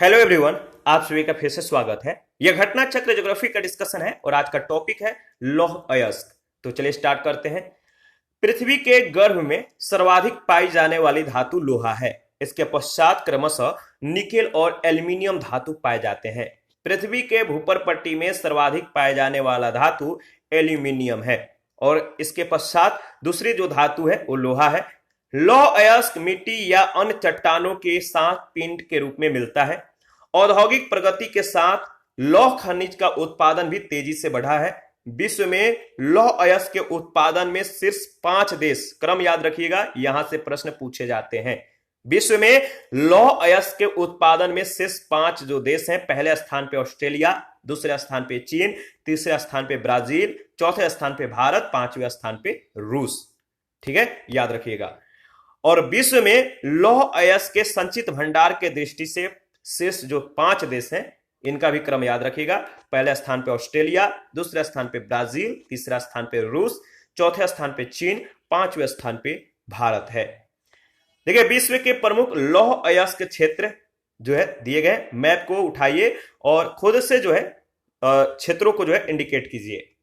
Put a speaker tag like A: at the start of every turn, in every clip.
A: Hello everyone, आप सभी का फिर से स्वागत है। यह घटना चक्र ज्योग्राफी का डिस्कशन है और आज का टॉपिक है लौह अयस्क। तो चलिए स्टार्ट करते हैं। पृथ्वी के गर्भ में सर्वाधिक पाई जाने वाली धातु लोहा है। इसके पश्चात क्रमशः निकेल और एल्यूमिनियम धातु पाए जाते हैं। पृथ्वी के भूपर पट्टी में सर्वाधिक पाए जाने वाला धातु एल्यूमिनियम है और इसके पश्चात दूसरी जो धातु है वो लोहा है। लौह अयस्क मिट्टी या अन्य चट्टानों के साथ पिंड के रूप में मिलता है। औद्योगिक प्रगति के साथ लौह खनिज का उत्पादन भी तेजी से बढ़ा है। विश्व में लौह अयस्क के उत्पादन में शीर्ष 5 देश, क्रम याद रखिएगा, यहां से प्रश्न पूछे जाते हैं। विश्व में लौह अयस्क के उत्पादन में शीर्ष 5 जो देश हैं, पहले स्थान पे ऑस्ट्रेलिया, दूसरे स्थान पे चीन, तीसरे स्थान पे ब्राजील, चौथे स्थान पे भारत, पांचवें स्थान पे रूस। ठीक है, याद रखिएगा। और विश्व में लौह अयस्क के संचित भंडार के दृष्टि से शेष जो 5 देश हैं इनका भी क्रम याद रखिएगा। पहले स्थान पे ऑस्ट्रेलिया, दूसरे स्थान पे ब्राजील, तीसरा स्थान पे रूस, चौथे स्थान पे चीन, पांचवें स्थान पे भारत है। देखिए, विश्व के प्रमुख लौह अयस्क क्षेत्र जो है दिए गए, मैप को उठाइए और खुद से जो है क्षेत्रों को जो है इंडिकेट कीजिए।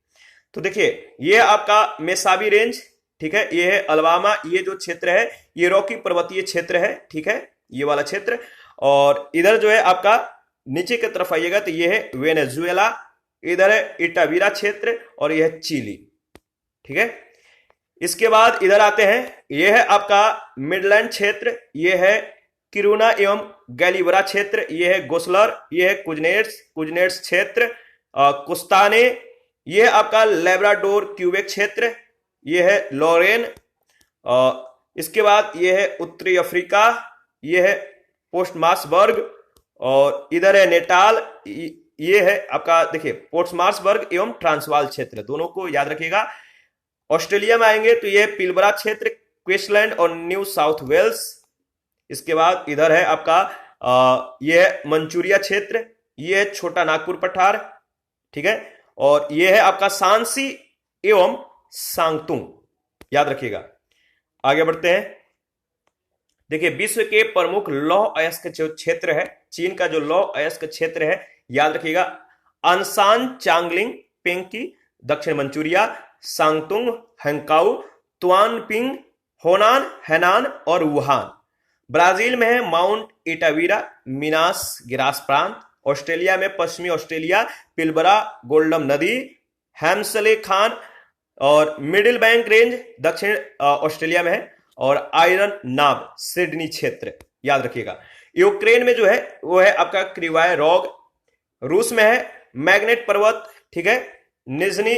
A: तो देखिए, ये आपका मेसाबी रेंज, ठीक है, ये है अलबामा, ये जो क्षेत्र है ये रॉकी पर्वतीय क्षेत्र है, ठीक है, ये वाला क्षेत्र। और इधर जो है आपका नीचे की तरफ आइएगा तो ये है वेनेजुएला, इधर है इटावीरा क्षेत्र और यह है चिली, ठीक है। इसके बाद इधर आते हैं, यह है आपका मिडलैंड क्षेत्र, यह है किरुना एवं गैलीवरा क्षेत्र, यह है गोसलर, यह है कुजनेट्स क्षेत्र, कुस्ताने, यह है आपका लेब्राडोर क्यूबेक क्षेत्र, यह है लॉरेन। इसके बाद यह है उत्तरी अफ्रीका, यह है पोस्टमार्सबर्ग और इधर है नेटाल, ये है आपका देखिए पोस्टमार्सबर्ग एवं ट्रांसवाल क्षेत्र, दोनों को याद रखिएगा। ऑस्ट्रेलिया में आएंगे तो यह पिलबरा क्षेत्र, क्वींसलैंड और न्यू साउथ वेल्स। इसके बाद इधर है आपका यह है मंचूरिया क्षेत्र, यह है छोटा नागपुर पठार, ठीक है, और यह है आपका सांसी एवं सांगतुंग, याद रखिएगा। आगे बढ़ते हैं। देखिए, विश्व के प्रमुख लौह अयस्क जो क्षेत्र है, चीन का जो लौह अयस्क क्षेत्र है याद रखिएगा, अनसान, चांगलिंग, पेंकी, दक्षिण मंचूरिया, सांगतुंग, हैंकाउ, तुआनपिंग, होनान, हैनान और वुहान। ब्राजील में है माउंट इटावीरा, मिनास गिरास प्रांत। ऑस्ट्रेलिया में पश्चिमी ऑस्ट्रेलिया, पिलबरा, गोल्डम नदी, हैम्सले खान और मिडिल बैंक रेंज दक्षिण ऑस्ट्रेलिया में है, और आयरन नाब सिडनी क्षेत्र, याद रखिएगा। यूक्रेन में जो है वो है आपका क्रिवाय रॉग। रूस में है मैग्नेट पर्वत, ठीक है, निजनी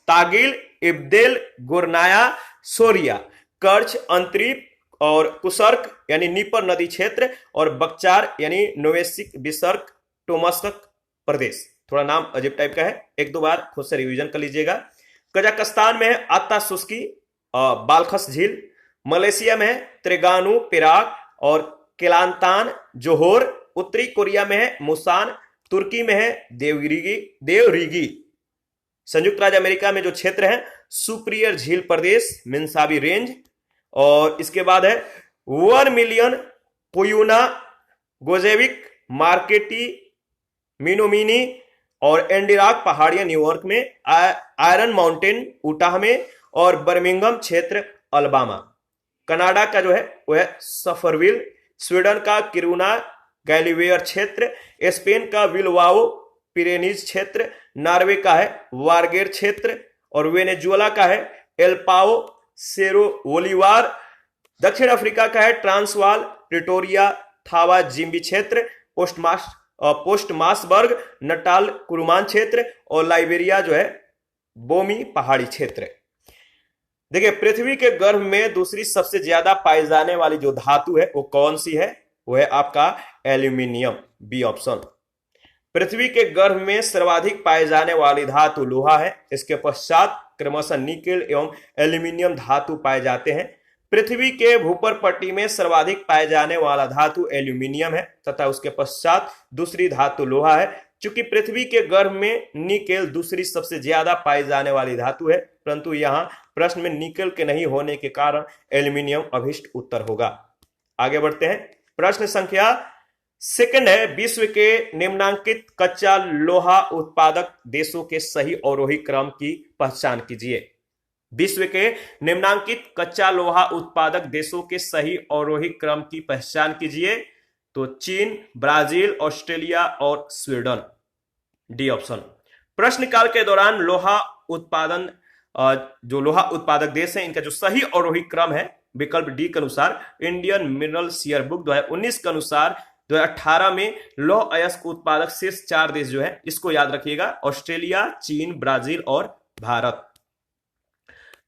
A: तागिल, इब्देल, गुरनाया, सोरिया, कर्च, अंतरीप और कुसर्क यानी नीपर नदी क्षेत्र, और बक्चार यानी नोवेसिक बिसर्क टोमस्क प्रदेश। थोड़ा नाम अजीब टाइप का है, एक दो बार खुद से रिवीजन कर लीजिएगा। कजाकिस्तान में है आत्ता सुस्की, बालखस झील। मलेशिया में है त्रिगानु पिराक और केलांतान जोहोर। उत्तरी कोरिया में है मुसान। तुर्की में है देवरिगी। संयुक्त राज्य अमेरिका में जो क्षेत्र है सुप्रियर झील प्रदेश, मिन्साबी रेंज। और इसके बाद है 1 मिलियन कोयुना, गोजेविक, मार्केटी, मिनोमिनी और एंडिराक पहाड़ियां न्यूयॉर्क में, आयरन माउंटेन उटाह में, और बर्मिंघम क्षेत्र अलबामा। कनाडा का जो है वो है सफरविल। स्वीडन का किरुना गैलीवेयर क्षेत्र। स्पेन का विलवाओ पिरेनीज क्षेत्र। नॉर्वे का है वारगेर क्षेत्र और वेनेजुएला का है एल्पाओ सेरो ओलिवार। दक्षिण अफ्रीका का है ट्रांसवाल, प्रिटोरिया, थावा जिम्बी क्षेत्र, पोस्टमार्सबर्ग, नटाल कुरुमान क्षेत्र, और लाइबेरिया जो है बोमी पहाड़ी क्षेत्र। देखिए, पृथ्वी के गर्भ में दूसरी सबसे ज्यादा पाई जाने वाली जो धातु है वो कौन सी है? वो है आपका एल्यूमिनियम, बी ऑप्शन। पृथ्वी के गर्भ में सर्वाधिक पाए जाने वाली धातु लोहा है। इसके पश्चात क्रमशः निकेल एवं एल्यूमिनियम धातु पाए जाते हैं। पृथ्वी के भूपर पट्टी में सर्वाधिक पाए जाने वाला धातु एल्यूमिनियम है तथा उसके पश्चात दूसरी धातु लोहा है। चूंकि पृथ्वी के गर्भ में निकेल दूसरी सबसे ज्यादा पाई जाने वाली धातु है, परंतु यहां प्रश्न में निकेल के नहीं होने के कारण एल्यूमिनियम अभिष्ट उत्तर होगा। आगे बढ़ते हैं। प्रश्न संख्या सेकंड है विश्व के निम्नांकित कच्चा लोहा उत्पादक देशों के सही अवरोही क्रम की पहचान कीजिए। विश्व के निम्नांकित कच्चा लोहा उत्पादक देशों के सही अवरोही क्रम की पहचान कीजिए। तो चीन, ब्राजील, ऑस्ट्रेलिया और स्वीडन, डी ऑप्शन। प्रश्नकाल के दौरान लोहा उत्पादन जो लोहा उत्पादक देश है इनका जो सही अवरोही क्रम है विकल्प डी के अनुसार इंडियन मिनरल शेयर बुक 2019 के अनुसार 2018 में लौह अयस्क उत्पादक शीर्ष 4 देश जो है इसको याद रखिएगा, ऑस्ट्रेलिया, चीन, ब्राजील और भारत।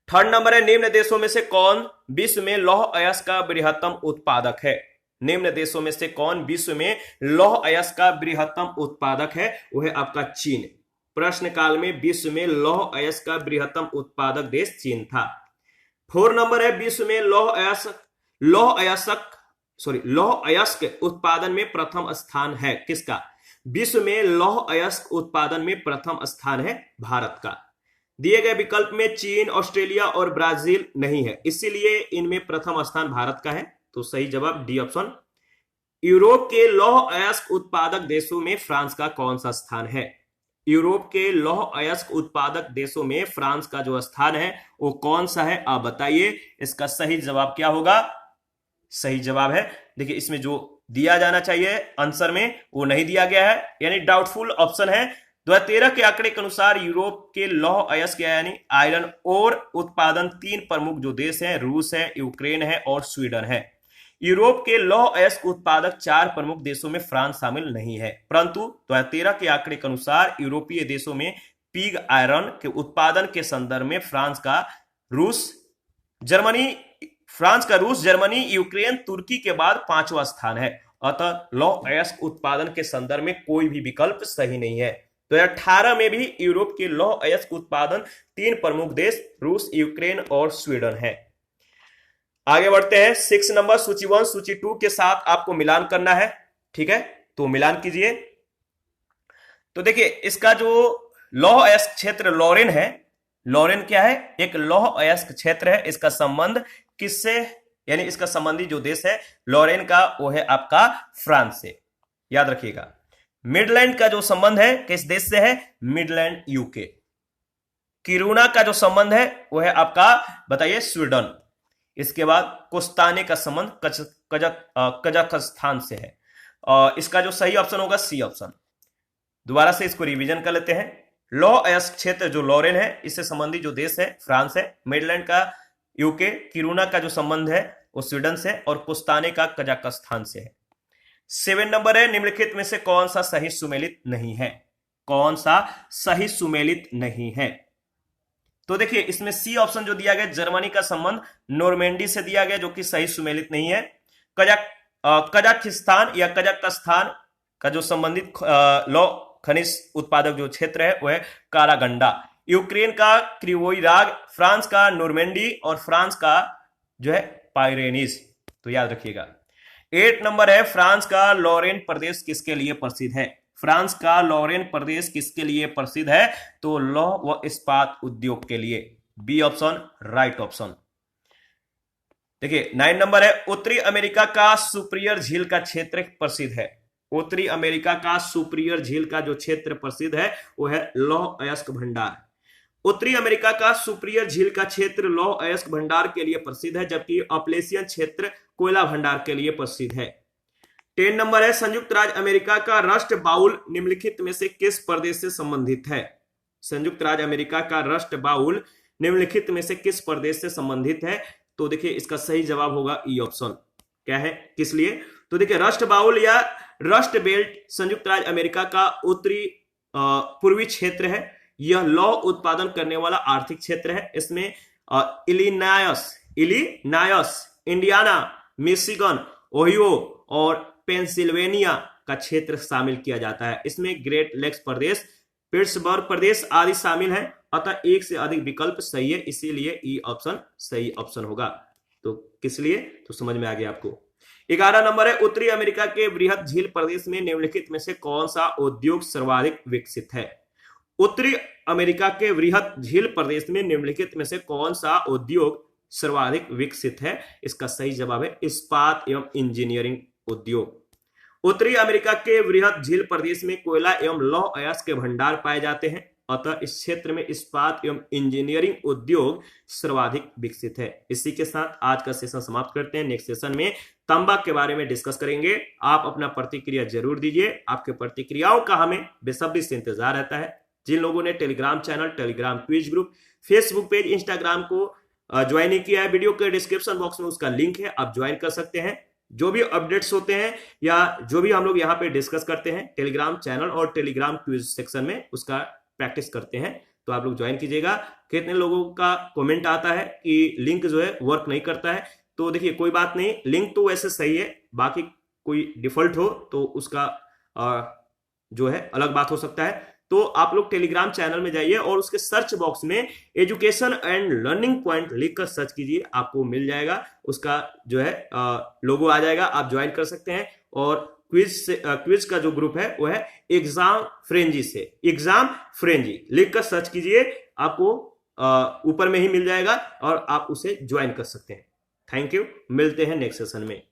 A: थर्ड नंबर है निम्न देशों में से कौन विश्व में लौह अयस्क का बृहत्तम उत्पादक है। निम्न देशों में से कौन विश्व में लौह अयस्क का बृहत्तम उत्पादक है, वो है आपका चीन। प्रश्न काल में विश्व में लौह अयस्क का बृहत्तम उत्पादक देश चीन था। 4 नंबर है विश्व में लौह अयस्क उत्पादन में प्रथम स्थान है किसका। विश्व में लौह अयस्क उत्पादन में प्रथम स्थान है भारत का। दिए गए विकल्प में चीन, ऑस्ट्रेलिया और ब्राजील नहीं है, इसीलिए इनमें प्रथम स्थान भारत का है। तो सही जवाब डी ऑप्शन। यूरोप के लौह अयस्क उत्पादक देशों में फ्रांस का कौन सा स्थान है। यूरोप के लौह अयस्क उत्पादक देशों में फ्रांस का जो स्थान है वो कौन सा है, आप बताइए। इसका सही जवाब क्या होगा। सही जवाब है, देखिए इसमें जो दिया जाना चाहिए आंसर में वो नहीं दिया गया है, यानी डाउटफुल ऑप्शन है। 2013 के आंकड़े के अनुसार यूरोप के लौह अयस्क यानी आयरन और उत्पादन 3 प्रमुख जो देश हैं रूस है, यूक्रेन है और स्वीडन है। यूरोप के लौह अयस्क उत्पादक 4 प्रमुख देशों में फ्रांस शामिल नहीं है, परंतु 2013 के आंकड़े के अनुसार यूरोपीय देशों में पिग आयरन के उत्पादन के संदर्भ में फ्रांस का रूस, जर्मनी, यूक्रेन, तुर्की के बाद 5वां स्थान है। अतः लौह अयस्क उत्पादन के संदर्भ में कोई भी विकल्प सही नहीं है। 2018 में भी यूरोप के लौह अयस्क उत्पादन 3 प्रमुख देश रूस, यूक्रेन और स्वीडन है। आगे बढ़ते हैं 6 नंबर सूची 1 सूची 2 के साथ आपको मिलान करना है, ठीक है, तो मिलान कीजिए। तो देखिए इसका जो लौह अयस्क क्षेत्र लॉरेन है, लॉरेन क्या है, एक लौह अयस्क क्षेत्र है। इसका संबंध किससे, यानी इसका संबंधी जो देश है लॉरेन का वो है आपका फ्रांस से, याद रखिएगा। मिडलैंड का जो संबंध है किस देश से है, मिडलैंड यूके। किरूना का जो संबंध है वो है आपका बताइए स्वीडन। इसके बाद कोस्ताने का संबंध कजाकिस्तान से है। इसका जो सही ऑप्शन होगा सी ऑप्शन। दोबारा से इसको रिवीजन कर लेते हैं। लौह अयस्क क्षेत्र जो लॉरेन है इससे संबंधित जो देश है फ्रांस है, मिडलैंड का यूके, किरूना का जो संबंध है वो स्वीडन से और कोस्ताने का कजाकिस्तान से है। 7 नंबर है निम्नलिखित में से कौन सा सही सुमेलित नहीं है। कौन सा सही सुमेलित नहीं है, तो देखिए इसमें सी ऑप्शन जो दिया गया जर्मनी का संबंध नॉर्मेंडी से दिया गया जो कि सही सुमेलित नहीं है। कजाकिस्तान या कजाकिस्तान का जो संबंधित लौह खनिज उत्पादक जो क्षेत्र है वो है कारागंडा। यूक्रेन का क्रिवोई राग, फ्रांस का नॉर्मेंडी और फ्रांस का जो है पाइरेनीज, तो याद रखिएगा। 8 नंबर है फ्रांस का लॉरेन प्रदेश किसके लिए प्रसिद्ध है। फ्रांस का लॉरेन प्रदेश किसके लिए प्रसिद्ध है, तो लौह व इस्पात उद्योग के लिए, बी ऑप्शन राइट ऑप्शन। देखिए 9 नंबर है उत्तरी अमेरिका का सुपीरियर झील का क्षेत्र प्रसिद्ध है। उत्तरी अमेरिका का सुपीरियर झील का जो क्षेत्र प्रसिद्ध है वो है लौह अयस्क भंडार। उत्तरी अमेरिका का सुपीरियर झील का क्षेत्र लौह अयस्क भंडार के लिए प्रसिद्ध है, जबकि अपलेशियन क्षेत्र कोयला भंडार के लिए प्रसिद्ध है। 10 नंबर है संयुक्त राज्य अमेरिका का राष्ट्र बाउल निम्नलिखित में से किस प्रदेश से संबंधित है। संयुक्त राज्य अमेरिका का राष्ट्र बाउल निम्नलिखित में से किस प्रदेश से संबंधित है, तो देखिए इसका सही जवाब होगा ई ऑप्शन। क्या है, किस लिए, तो देखिए राष्ट्र बाउल या रस्ट बेल्ट संयुक्त राज्य अमेरिका का उत्तरी पूर्वी क्षेत्र है। यह लौह उत्पादन करने वाला आर्थिक क्षेत्र है। इसमें इलिनायस, इंडियाना, मिशिगन, ओहियो और पेंसिल्वेनिया का क्षेत्र शामिल किया जाता है। इसमें ग्रेट लेक्स प्रदेश, पिट्सबर्ग प्रदेश आदि शामिल है। अतः एक से अधिक विकल्प सही है, इसीलिए ई ऑप्शन सही ऑप्शन होगा। तो किस लिए, तो समझ में आ गया आपको। 11 नंबर है उत्तरी अमेरिका के वृहद झील प्रदेश में निम्नलिखित में से कौन सा उद्योग सर्वाधिक विकसित है। उत्तरी अमेरिका के वृहद झील प्रदेश में निम्नलिखित में से कौन सा उद्योग सर्वाधिक विकसित है, इसका सही जवाब है इस्पात एवं इंजीनियरिंग उद्योग। उत्तरी अमेरिका के वृहद झील प्रदेश में कोयला एवं लौह अयस्क के भंडार पाए जाते हैं, अतः इस क्षेत्र में इस्पात एवं इंजीनियरिंग उद्योग सर्वाधिक विकसित है। इसी के साथ आज का सेशन समाप्त करते हैं। नेक्स्ट सेशन में तांबा के बारे में डिस्कस करेंगे। आप अपना प्रतिक्रिया जरूर दीजिए, आपके प्रतिक्रियाओं का हमें बेसब्री से इंतजार रहता है। जिन लोगों ने Telegram channel, Telegram quiz group, Facebook page, Instagram को ज्वाइन नहीं किया है, वीडियो के डिस्क्रिप्शन बॉक्स में उसका लिंक है, आप ज्वाइन कर सकते हैं। जो भी अपडेट्स होते हैं या जो भी हम लोग यहाँ पे डिस्कस करते हैं टेलीग्राम चैनल और टेलीग्राम क्विज सेक्शन में उसका प्रैक्टिस करते हैं, तो आप लोग ज्वाइन कीजिएगा। कितने लोगों का कमेंट आता है कि लिंक जो है वर्क नहीं करता है, तो देखिए कोई बात नहीं, लिंक तो वैसे सही है, बाकी कोई डिफॉल्ट हो तो उसका जो है अलग बात हो सकता है। तो आप लोग टेलीग्राम चैनल में जाइए और उसके सर्च बॉक्स में एजुकेशन एंड लर्निंग पॉइंट लिखकर सर्च कीजिए, आपको मिल जाएगा, उसका जो है लोगो आ जाएगा, आप ज्वाइन कर सकते हैं। और क्विज का जो ग्रुप है वो है एग्जाम फ्रेंजी से, एग्जाम फ्रेंजी लिखकर सर्च कीजिए, आपको ऊपर में ही मिल जाएगा और आप उसे ज्वाइन कर सकते हैं। थैंक यू, मिलते हैं नेक्स्ट सेशन में।